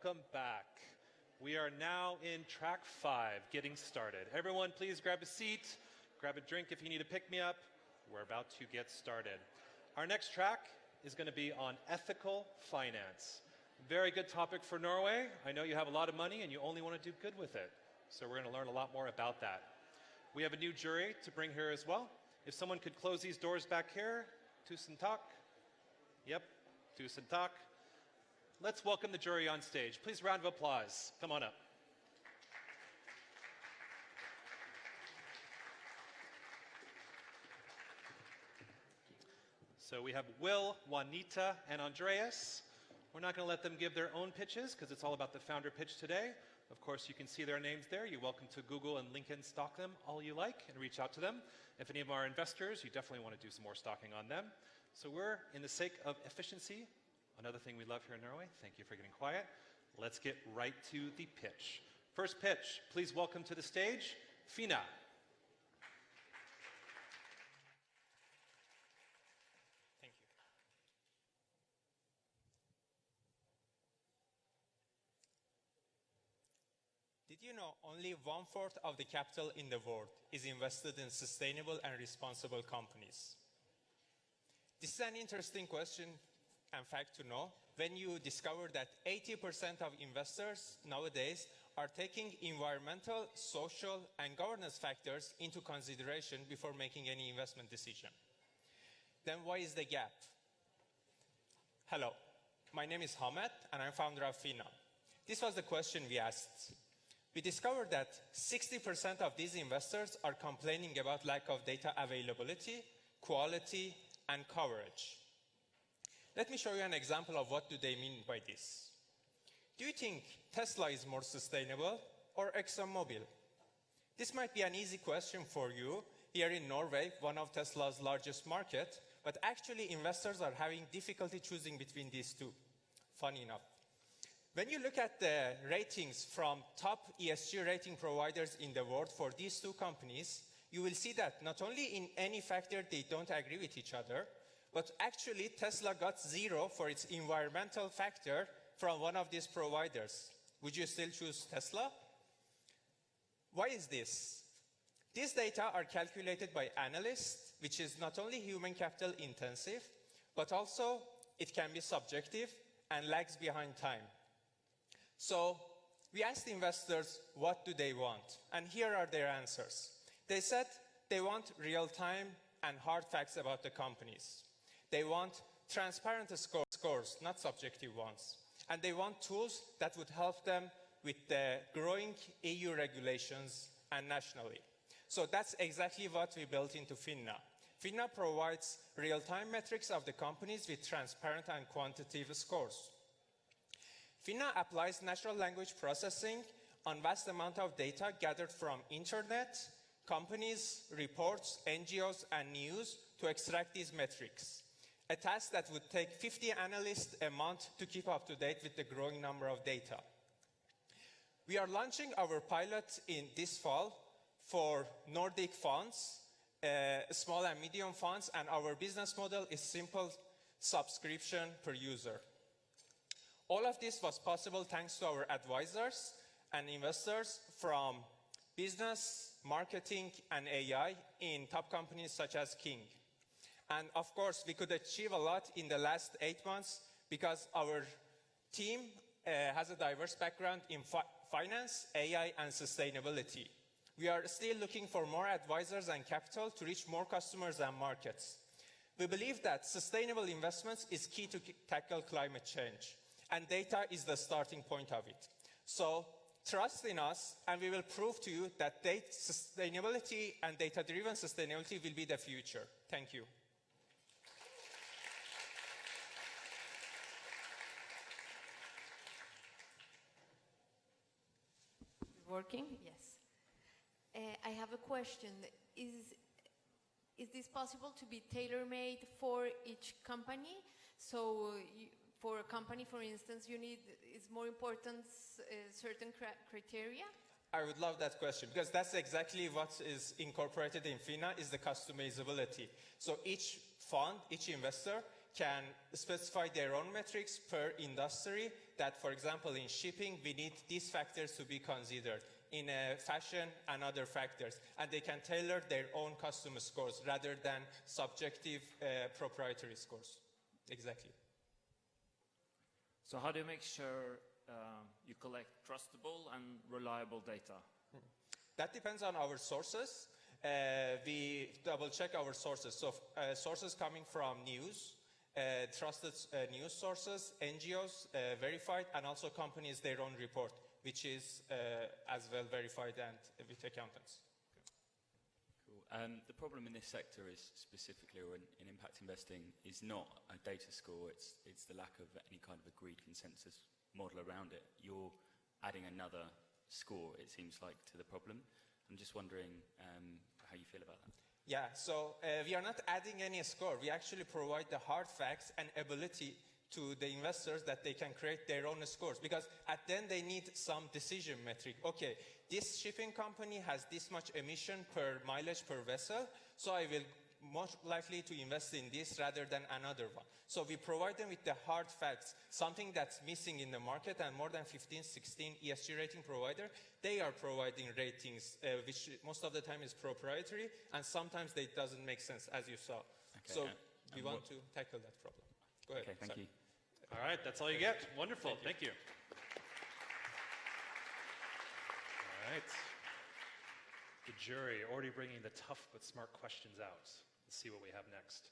welcome back. We are now in track 5, getting started. Everyone, please grab a seat, grab a drink if you need a pick-me-up. We're about to get started. Our next track is going to be on ethical finance. Very good topic for Norway. I know you have a lot of money and you only want to do good with it. So we're going to learn a lot more about that. We have a new jury to bring here as well. If someone could close these doors back here. Tusen takk. Yep, tusen takk. Let's welcome the jury on stage. Please, round of applause. Come on up. So we have Will, Juanita, and Andreas. We're not going to let them give their own pitches because it's all about the founder pitch today. Of course, you can see their names there. You're welcome to Google and LinkedIn stalk them all you like and reach out to them. If any of them are investors, you definitely want to do some more stalking on them. So we're, in the sake of efficiency, another thing we love here in Norway, thank you for getting quiet, let's get right to the pitch. First pitch, please welcome to the stage, Fina. Thank you. Did you know only 1/4 of the capital in the world is invested in sustainable and responsible companies? This is an interesting question and fact to know when you discover that 80% of investors nowadays are taking environmental, social, and governance factors into consideration before making any investment decision. Then why is the gap? Hello, my name is Hamed and I'm founder of Fina. This was the question we asked. We discovered that 60% of these investors are complaining about lack of data availability, quality, and coverage. Let me show you an example of what do they mean by this. Do you think Tesla is more sustainable or ExxonMobil? This might be an easy question for you here in Norway, one of Tesla's largest markets, but actually investors are having difficulty choosing between these two, funny enough. When you look at the ratings from top ESG rating providers in the world for these two companies, you will see that not only in any factor they don't agree with each other, but actually Tesla got 0 for its environmental factor from one of these providers. Would you still choose Tesla? Why is this? These data are calculated by analysts, which is not only human capital intensive, but also it can be subjective and lags behind time. So we asked investors what do they want, and here are their answers. They said they want real-time and hard facts about the companies. They want transparent scores, not subjective ones. And they want tools that would help them with the growing EU regulations and nationally. So that's exactly what we built into Finna. Finna provides real-time metrics of the companies with transparent and quantitative scores. Finna applies natural language processing on vast amount of data gathered from internet, companies, reports, NGOs, and news to extract these metrics. A task that would take 50 analysts a month to keep up to date with the growing number of data. We are launching our pilot in this fall for Nordic funds, small and medium funds, and our business model is simple subscription per user. All of this was possible thanks to our advisors and investors from business, marketing, and AI in top companies such as King. And of course, we could achieve a lot in the last 8 months because our team has a diverse background in finance, AI, and sustainability. We are still looking for more advisors and capital to reach more customers and markets. We believe that sustainable investments is key to tackle climate change, and data is the starting point of it. So trust in us, and we will prove to you that sustainability and data-driven sustainability will be the future. Thank you. Working? Yes. I have a question. Is this possible to be tailor-made for each company? So for a company, for instance, it's more important certain criteria? I would love that question because that's exactly what is incorporated in Fina is the customizability. So each fund, each investor can specify their own metrics per industry that, for example, in shipping, we need these factors to be considered. In fashion and other factors. And they can tailor their own custom scores rather than subjective proprietary scores. Exactly. So how do you make sure you collect trustable and reliable data? That depends on our sources. We double check our sources. So sources coming from news, trusted news sources, NGOs, verified, and also companies their own report, which is as well verified and with accountants. Cool. The problem in this sector is specifically, or in impact investing, is not a data score, it's the lack of any kind of agreed consensus model around it. You're adding another score, it seems like, to the problem. I'm just wondering how you feel about that. Yeah, so we are not adding any score. We actually provide the hard facts and ability to the investors that they can create their own scores, because at the end they need some decision metric. Okay, this shipping company has this much emission per mileage per vessel, so I will most likely to invest in this rather than another one. So we provide them with the hard facts, something that's missing in the market, and more than 15, 16 ESG rating provider, they are providing ratings, which most of the time is proprietary, and sometimes they doesn't make sense, as you saw. Okay, so we want to tackle that problem. Go ahead. Okay, thank you. All right, that's all you get. Wonderful. Thank you. All right. The jury already bringing the tough but smart questions out. Let's see what we have next.